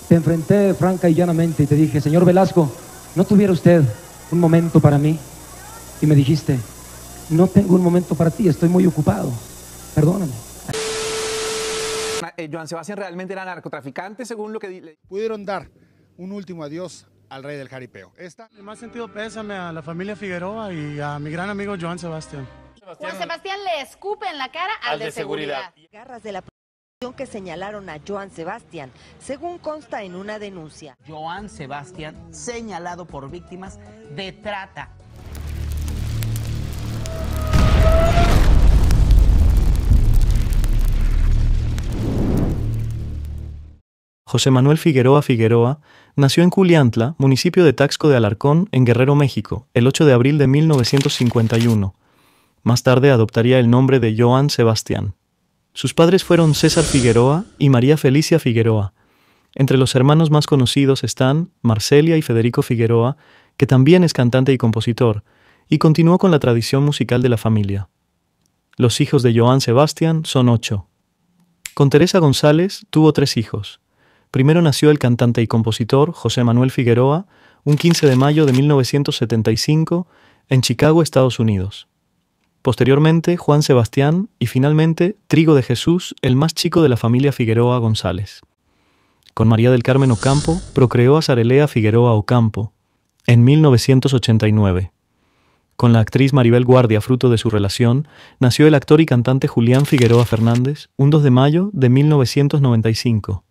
te enfrenté franca y llanamente y te dije, señor Velasco, ¿no tuviera usted un momento para mí? Y me dijiste, no tengo un momento para ti, estoy muy ocupado, perdóname. Joan Sebastián realmente era narcotraficante, según lo que... Pudieron dar un último adiós al rey del jaripeo. En más sentido, pésame a la familia Figueroa y a mi gran amigo Joan Sebastián. Juan Sebastián le escupe en la cara al de seguridad. Garras de la producción que señalaron a Joan Sebastián, según consta en una denuncia. Joan Sebastián, señalado por víctimas de trata. José Manuel Figueroa Figueroa nació en Culiantla, municipio de Taxco de Alarcón, en Guerrero, México, el 8 de abril de 1951. Más tarde adoptaría el nombre de Joan Sebastián. Sus padres fueron César Figueroa y María Felicia Figueroa. Entre los hermanos más conocidos están Marcelia y Federico Figueroa, que también es cantante y compositor, y continuó con la tradición musical de la familia. Los hijos de Joan Sebastián son 8. Con Teresa González tuvo 3 hijos. Primero nació el cantante y compositor José Manuel Figueroa, un 15 de mayo de 1975, en Chicago, Estados Unidos. Posteriormente, Juan Sebastián y finalmente Trigo de Jesús, el más chico de la familia Figueroa González. Con María del Carmen Ocampo, procreó a Sarelea Figueroa Ocampo, en 1989. Con la actriz Maribel Guardia, fruto de su relación, nació el actor y cantante Julián Figueroa Fernández, un 2 de mayo de 1995.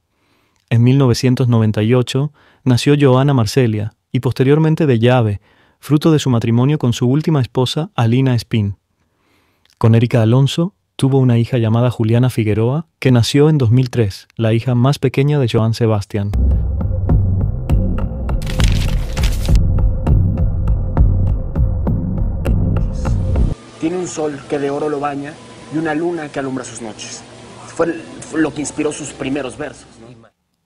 En 1998 nació Joana Marcelia y posteriormente de Llave, fruto de su matrimonio con su última esposa, Alina Espín. Con Erika Alonso tuvo una hija llamada Juliana Figueroa, que nació en 2003, la hija más pequeña de Joan Sebastián. Tiene un sol que de oro lo baña y una luna que alumbra sus noches. Fue lo que inspiró sus primeros versos, ¿no?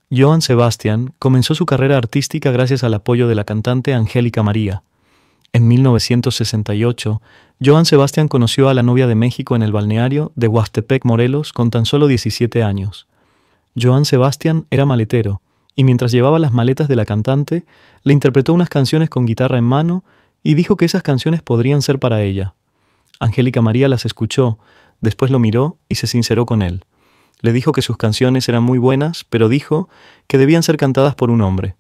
Joan Sebastián comenzó su carrera artística gracias al apoyo de la cantante Angélica María. En 1968, Joan Sebastián conoció a la novia de México en el balneario de Huastepec, Morelos, con tan solo 17 años. Joan Sebastián era maletero, y mientras llevaba las maletas de la cantante, le interpretó unas canciones con guitarra en mano y dijo que esas canciones podrían ser para ella. Angélica María las escuchó, después lo miró y se sinceró con él. Le dijo que sus canciones eran muy buenas, pero dijo que debían ser cantadas por un hombre.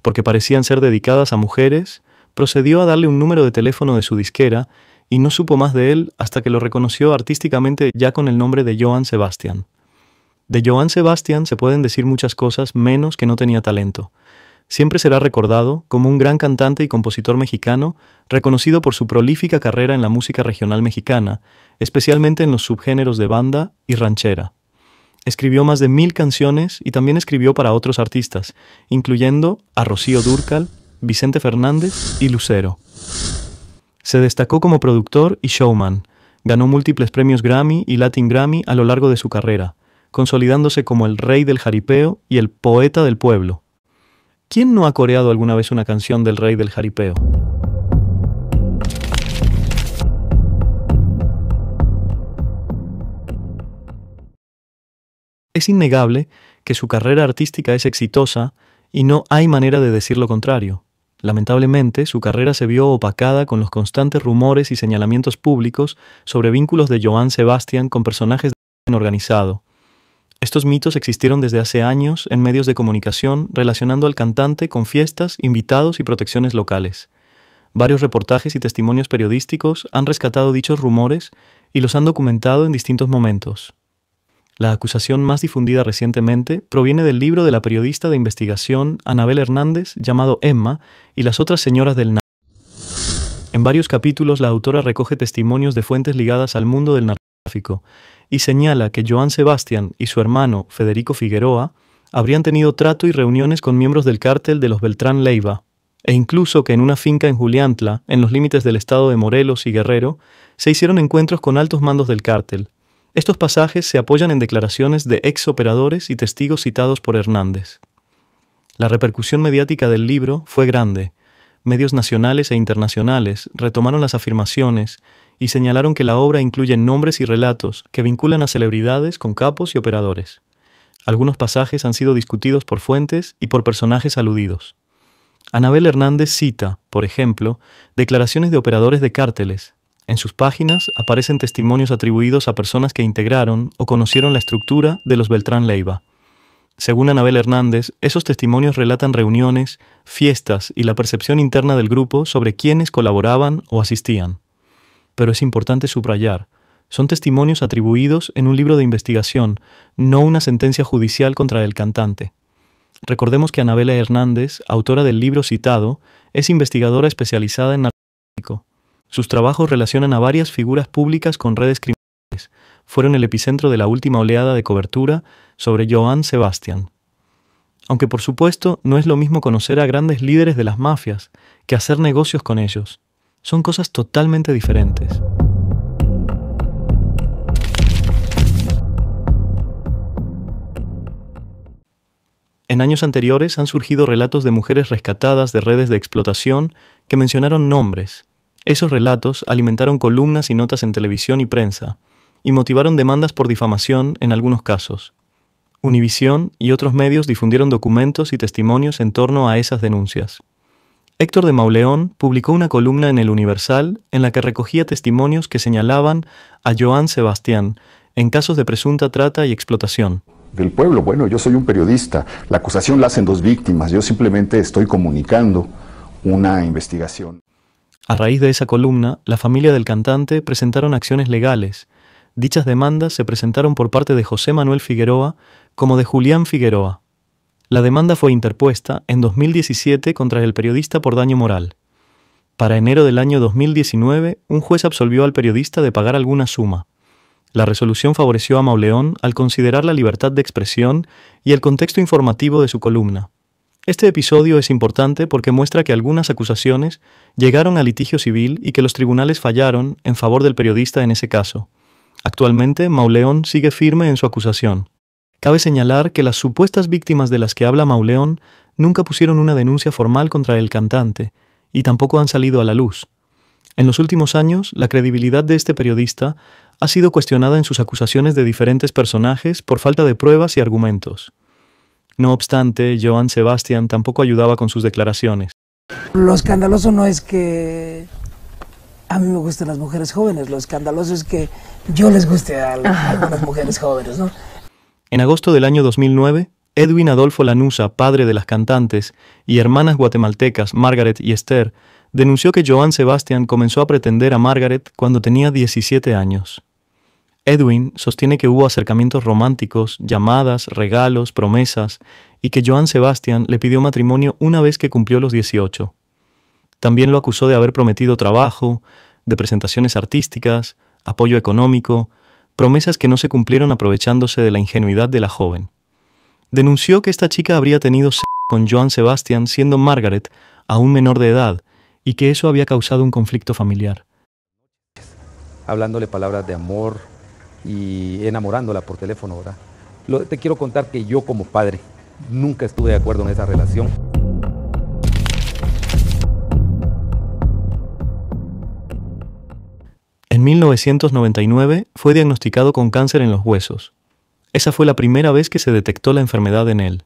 Porque parecían ser dedicadas a mujeres, procedió a darle un número de teléfono de su disquera y no supo más de él hasta que lo reconoció artísticamente ya con el nombre de Joan Sebastián. De Joan Sebastián se pueden decir muchas cosas menos que no tenía talento. Siempre será recordado como un gran cantante y compositor mexicano, reconocido por su prolífica carrera en la música regional mexicana, especialmente en los subgéneros de banda y ranchera. Escribió más de 1000 canciones y también escribió para otros artistas, incluyendo a Rocío Dúrcal, Vicente Fernández y Lucero. Se destacó como productor y showman. Ganó múltiples premios Grammy y Latin Grammy a lo largo de su carrera, consolidándose como el rey del jaripeo y el poeta del pueblo. ¿Quién no ha coreado alguna vez una canción del rey del jaripeo? Es innegable que su carrera artística es exitosa y no hay manera de decir lo contrario. Lamentablemente, su carrera se vio opacada con los constantes rumores y señalamientos públicos sobre vínculos de Joan Sebastián con personajes del crimen organizado. Estos mitos existieron desde hace años en medios de comunicación relacionando al cantante con fiestas, invitados y protecciones locales. Varios reportajes y testimonios periodísticos han rescatado dichos rumores y los han documentado en distintos momentos. La acusación más difundida recientemente proviene del libro de la periodista de investigación Anabel Hernández llamado Emma y las otras señoras del narcotráfico. En varios capítulos la autora recoge testimonios de fuentes ligadas al mundo del narcotráfico y señala que Joan Sebastián y su hermano Federico Figueroa habrían tenido trato y reuniones con miembros del cártel de los Beltrán Leiva, e incluso que en una finca en Juliantla, en los límites del estado de Morelos y Guerrero, se hicieron encuentros con altos mandos del cártel. Estos pasajes se apoyan en declaraciones de ex-operadores y testigos citados por Hernández. La repercusión mediática del libro fue grande. Medios nacionales e internacionales retomaron las afirmaciones y señalaron que la obra incluye nombres y relatos que vinculan a celebridades con capos y operadores. Algunos pasajes han sido discutidos por fuentes y por personajes aludidos. Anabel Hernández cita, por ejemplo, declaraciones de operadores de cárteles. En sus páginas aparecen testimonios atribuidos a personas que integraron o conocieron la estructura de los Beltrán Leiva. Según Anabel Hernández, esos testimonios relatan reuniones, fiestas y la percepción interna del grupo sobre quiénes colaboraban o asistían. Pero es importante subrayar, son testimonios atribuidos en un libro de investigación, no una sentencia judicial contra el cantante. Recordemos que Anabel Hernández, autora del libro citado, es investigadora especializada en narcotráfico. Sus trabajos relacionan a varias figuras públicas con redes criminales. Fueron el epicentro de la última oleada de cobertura sobre Johann Sebastian. Aunque por supuesto no es lo mismo conocer a grandes líderes de las mafias que hacer negocios con ellos. Son cosas totalmente diferentes. En años anteriores han surgido relatos de mujeres rescatadas de redes de explotación que mencionaron nombres. Esos relatos alimentaron columnas y notas en televisión y prensa, y motivaron demandas por difamación en algunos casos. Univisión y otros medios difundieron documentos y testimonios en torno a esas denuncias. Héctor de Mauleón publicó una columna en El Universal en la que recogía testimonios que señalaban a Johann Sebastian en casos de presunta trata y explotación. Del pueblo, bueno, yo soy un periodista, la acusación la hacen dos víctimas, yo simplemente estoy comunicando una investigación. A raíz de esa columna, la familia del cantante presentaron acciones legales. Dichas demandas se presentaron por parte de José Manuel Figueroa como de Julián Figueroa. La demanda fue interpuesta en 2017 contra el periodista por daño moral. Para enero del año 2019, un juez absolvió al periodista de pagar alguna suma. La resolución favoreció a Mauleón al considerar la libertad de expresión y el contexto informativo de su columna. Este episodio es importante porque muestra que algunas acusaciones llegaron a litigio civil y que los tribunales fallaron en favor del periodista en ese caso. Actualmente, Mauleón sigue firme en su acusación. Cabe señalar que las supuestas víctimas de las que habla Mauleón nunca pusieron una denuncia formal contra el cantante y tampoco han salido a la luz. En los últimos años, la credibilidad de este periodista ha sido cuestionada en sus acusaciones de diferentes personajes por falta de pruebas y argumentos. No obstante, Johann Sebastian tampoco ayudaba con sus declaraciones. Lo escandaloso no es que a mí me gusten las mujeres jóvenes, lo escandaloso es que yo les guste a algunas mujeres jóvenes, ¿no? En agosto del año 2009, Edwin Adolfo Lanuza, padre de las cantantes, y hermanas guatemaltecas Margaret y Esther, denunció que Johann Sebastian comenzó a pretender a Margaret cuando tenía 17 años. Edwin sostiene que hubo acercamientos románticos, llamadas, regalos, promesas, y que Johann Sebastian le pidió matrimonio una vez que cumplió los 18. También lo acusó de haber prometido trabajo, de presentaciones artísticas, apoyo económico, promesas que no se cumplieron aprovechándose de la ingenuidad de la joven. Denunció que esta chica habría tenido sexo con Johann Sebastian siendo Margaret aún menor de edad y que eso había causado un conflicto familiar. Hablándole palabras de amor y enamorándola por teléfono, ¿verdad? Te quiero contar que yo como padre nunca estuve de acuerdo en esa relación. En 1999 fue diagnosticado con cáncer en los huesos. Esa fue la primera vez que se detectó la enfermedad en él.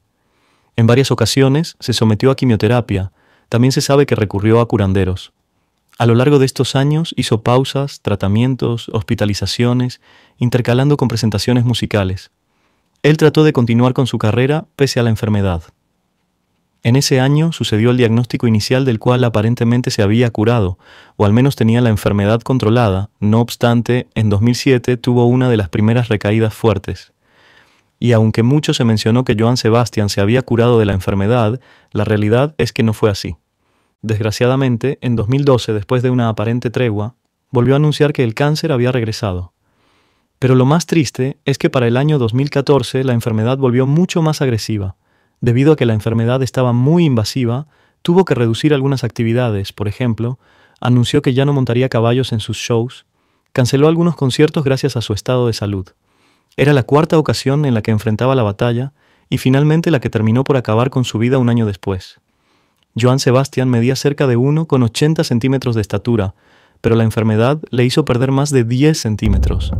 En varias ocasiones se sometió a quimioterapia, también se sabe que recurrió a curanderos. A lo largo de estos años hizo pausas, tratamientos, hospitalizaciones, intercalando con presentaciones musicales. Él trató de continuar con su carrera pese a la enfermedad. En ese año sucedió el diagnóstico inicial del cual aparentemente se había curado, o al menos tenía la enfermedad controlada. No obstante, en 2007 tuvo una de las primeras recaídas fuertes. Y aunque mucho se mencionó que Johann Sebastian se había curado de la enfermedad, la realidad es que no fue así. Desgraciadamente, en 2012, después de una aparente tregua, volvió a anunciar que el cáncer había regresado. Pero lo más triste es que para el año 2014 la enfermedad volvió mucho más agresiva. Debido a que la enfermedad estaba muy invasiva, tuvo que reducir algunas actividades. Por ejemplo, anunció que ya no montaría caballos en sus shows, canceló algunos conciertos gracias a su estado de salud. Era la cuarta ocasión en la que enfrentaba la batalla y finalmente la que terminó por acabar con su vida un año después. Johann Sebastian medía cerca de 1,80 centímetros de estatura, pero la enfermedad le hizo perder más de 10 centímetros.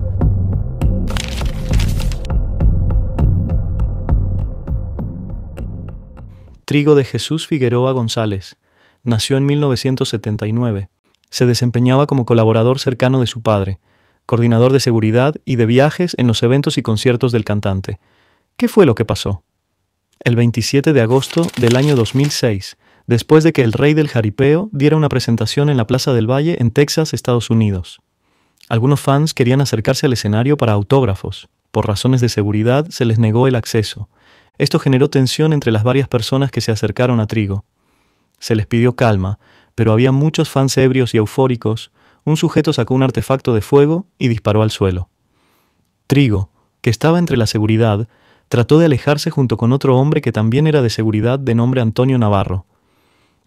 Trigo de Jesús Figueroa González. Nació en 1979. Se desempeñaba como colaborador cercano de su padre, coordinador de seguridad y de viajes en los eventos y conciertos del cantante. ¿Qué fue lo que pasó? El 27 de agosto del año 2006, después de que el rey del jaripeo diera una presentación en la Plaza del Valle en Texas, Estados Unidos. Algunos fans querían acercarse al escenario para autógrafos. Por razones de seguridad se les negó el acceso. Esto generó tensión entre las varias personas que se acercaron a Trigo. Se les pidió calma, pero había muchos fans ebrios y eufóricos. Un sujeto sacó un artefacto de fuego y disparó al suelo. Trigo, que estaba entre la seguridad, trató de alejarse junto con otro hombre que también era de seguridad de nombre Antonio Navarro.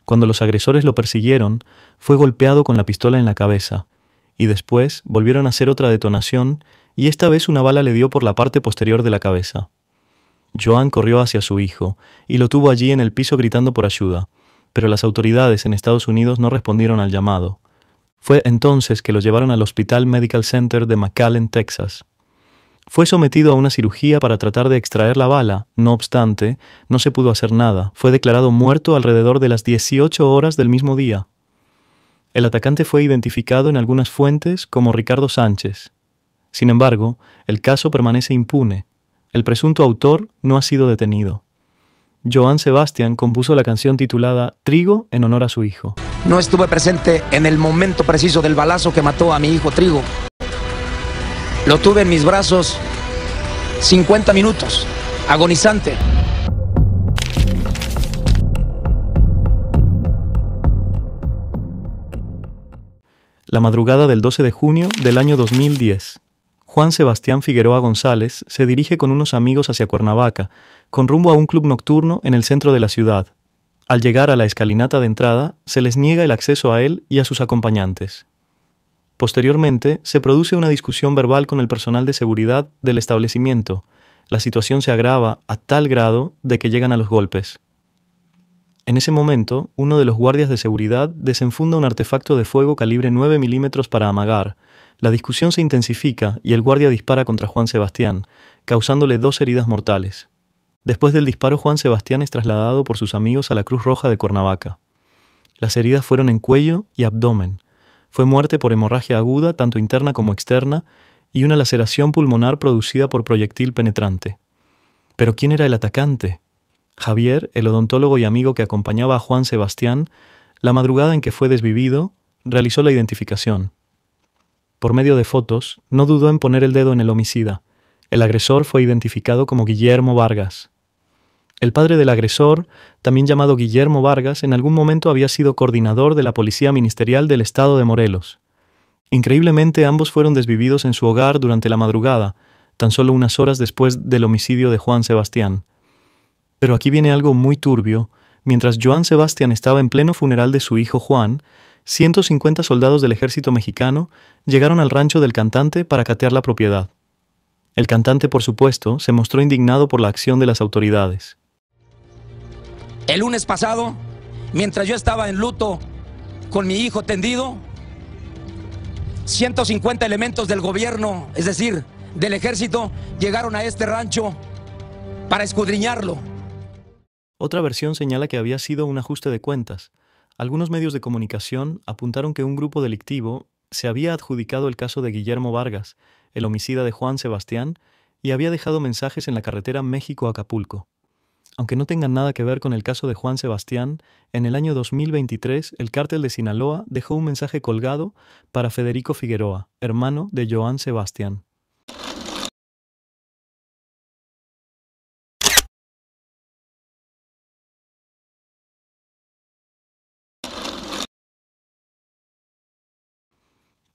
Cuando los agresores lo persiguieron, fue golpeado con la pistola en la cabeza, y después volvieron a hacer otra detonación, y esta vez una bala le dio por la parte posterior de la cabeza. Joan corrió hacia su hijo, y lo tuvo allí en el piso gritando por ayuda, pero las autoridades en Estados Unidos no respondieron al llamado. Fue entonces que lo llevaron al Hospital Medical Center de McAllen, Texas. Fue sometido a una cirugía para tratar de extraer la bala. No obstante, no se pudo hacer nada. Fue declarado muerto alrededor de las 18 horas del mismo día. El atacante fue identificado en algunas fuentes como Ricardo Sánchez. Sin embargo, el caso permanece impune. El presunto autor no ha sido detenido. Joan Sebastián compuso la canción titulada Trigo en honor a su hijo. No estuve presente en el momento preciso del balazo que mató a mi hijo Trigo. Lo tuve en mis brazos 50 minutos, agonizante. La madrugada del 12 de junio del año 2010, Juan Sebastián Figueroa González se dirige con unos amigos hacia Cuernavaca, con rumbo a un club nocturno en el centro de la ciudad. Al llegar a la escalinata de entrada, se les niega el acceso a él y a sus acompañantes. Posteriormente, se produce una discusión verbal con el personal de seguridad del establecimiento. La situación se agrava a tal grado de que llegan a los golpes. En ese momento, uno de los guardias de seguridad desenfunda un artefacto de fuego calibre 9 milímetros para amagar. La discusión se intensifica y el guardia dispara contra Juan Sebastián, causándole 2 heridas mortales. Después del disparo, Juan Sebastián es trasladado por sus amigos a la Cruz Roja de Cuernavaca. Las heridas fueron en cuello y abdomen. Fue muerte por hemorragia aguda, tanto interna como externa, y una laceración pulmonar producida por proyectil penetrante. ¿Pero quién era el atacante? Javier, el odontólogo y amigo que acompañaba a Juan Sebastián, la madrugada en que fue desvivido, realizó la identificación. Por medio de fotos, no dudó en poner el dedo en el homicida. El agresor fue identificado como Guillermo Vargas. El padre del agresor, también llamado Guillermo Vargas, en algún momento había sido coordinador de la Policía Ministerial del Estado de Morelos. Increíblemente, ambos fueron desvividos en su hogar durante la madrugada, tan solo unas horas después del homicidio de Juan Sebastián. Pero aquí viene algo muy turbio. Mientras Joan Sebastián estaba en pleno funeral de su hijo Juan, 150 soldados del ejército mexicano llegaron al rancho del cantante para catear la propiedad. El cantante, por supuesto, se mostró indignado por la acción de las autoridades. El lunes pasado, mientras yo estaba en luto con mi hijo tendido, 150 elementos del gobierno, es decir, del ejército, llegaron a este rancho para escudriñarlo. Otra versión señala que había sido un ajuste de cuentas. Algunos medios de comunicación apuntaron que un grupo delictivo se había adjudicado el caso de Guillermo Vargas, el homicida de Juan Sebastián, y había dejado mensajes en la carretera México-Acapulco. Aunque no tengan nada que ver con el caso de Juan Sebastián, en el año 2023 el cártel de Sinaloa dejó un mensaje colgado para Federico Figueroa, hermano de Joan Sebastián.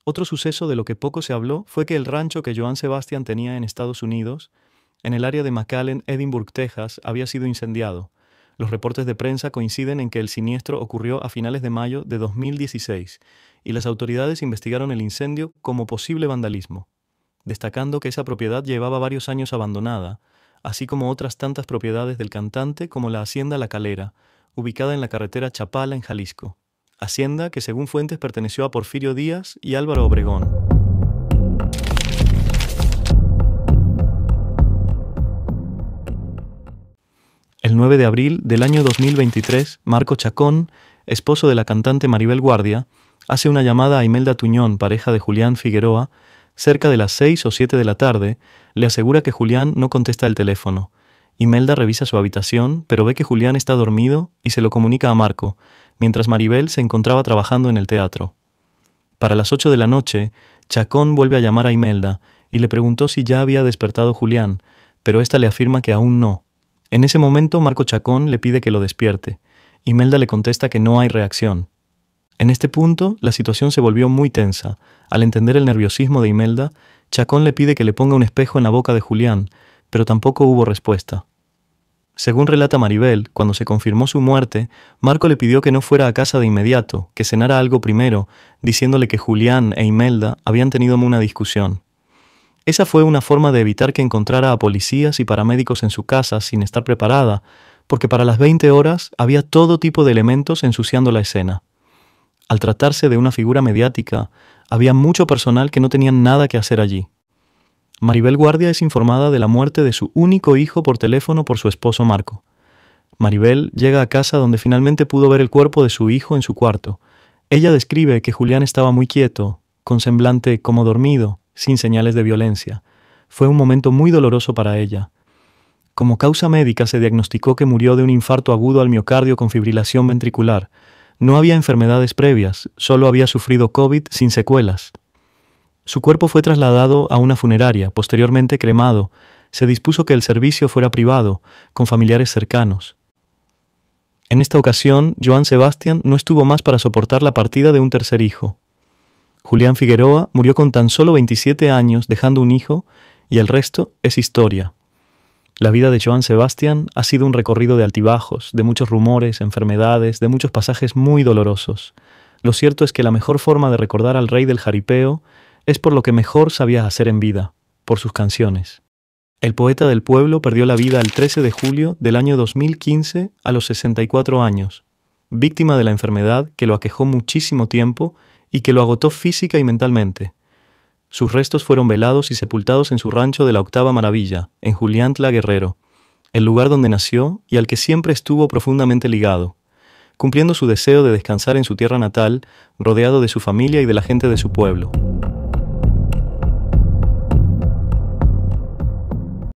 Otro suceso de lo que poco se habló fue que el rancho que Joan Sebastián tenía en Estados Unidos, en el área de McAllen, Edinburgh, Texas, había sido incendiado. Los reportes de prensa coinciden en que el siniestro ocurrió a finales de mayo de 2016 y las autoridades investigaron el incendio como posible vandalismo, destacando que esa propiedad llevaba varios años abandonada, así como otras tantas propiedades del cantante como la Hacienda La Calera, ubicada en la carretera Chapala, en Jalisco. Hacienda que según fuentes perteneció a Porfirio Díaz y Álvaro Obregón. El 9 de abril del año 2023, Marco Chacón, esposo de la cantante Maribel Guardia, hace una llamada a Imelda Tuñón, pareja de Julián Figueroa, cerca de las 6 o 7 de la tarde, le asegura que Julián no contesta el teléfono. Imelda revisa su habitación, pero ve que Julián está dormido y se lo comunica a Marco, mientras Maribel se encontraba trabajando en el teatro. Para las 8 de la noche, Chacón vuelve a llamar a Imelda y le preguntó si ya había despertado Julián, pero ésta le afirma que aún no. En ese momento, Marco Chacón le pide que lo despierte. Imelda le contesta que no hay reacción. En este punto, la situación se volvió muy tensa. Al entender el nerviosismo de Imelda, Chacón le pide que le ponga un espejo en la boca de Julián, pero tampoco hubo respuesta. Según relata Maribel, cuando se confirmó su muerte, Marco le pidió que no fuera a casa de inmediato, que cenara algo primero, diciéndole que Julián e Imelda habían tenido una discusión. Esa fue una forma de evitar que encontrara a policías y paramédicos en su casa sin estar preparada, porque para las 20 horas había todo tipo de elementos ensuciando la escena. Al tratarse de una figura mediática, había mucho personal que no tenían nada que hacer allí. Maribel Guardia es informada de la muerte de su único hijo por teléfono por su esposo Marco. Maribel llega a casa donde finalmente pudo ver el cuerpo de su hijo en su cuarto. Ella describe que Julián estaba muy quieto, con semblante como dormido, sin señales de violencia. Fue un momento muy doloroso para ella. Como causa médica se diagnosticó que murió de un infarto agudo al miocardio con fibrilación ventricular. No había enfermedades previas, solo había sufrido COVID sin secuelas. Su cuerpo fue trasladado a una funeraria, posteriormente cremado. Se dispuso que el servicio fuera privado, con familiares cercanos. En esta ocasión, Joan Sebastián no estuvo más para soportar la partida de un tercer hijo. Julián Figueroa murió con tan solo 27 años, dejando un hijo, y el resto es historia. La vida de Joan Sebastián ha sido un recorrido de altibajos, de muchos rumores, enfermedades, de muchos pasajes muy dolorosos. Lo cierto es que la mejor forma de recordar al rey del jaripeo es por lo que mejor sabía hacer en vida, por sus canciones. El poeta del pueblo perdió la vida el 13 de julio del año 2015 a los 64 años, víctima de la enfermedad que lo aquejó muchísimo tiempo y que lo agotó física y mentalmente. Sus restos fueron velados y sepultados en su rancho de la Octava Maravilla, en Juliantla, Guerrero, el lugar donde nació y al que siempre estuvo profundamente ligado, cumpliendo su deseo de descansar en su tierra natal, rodeado de su familia y de la gente de su pueblo.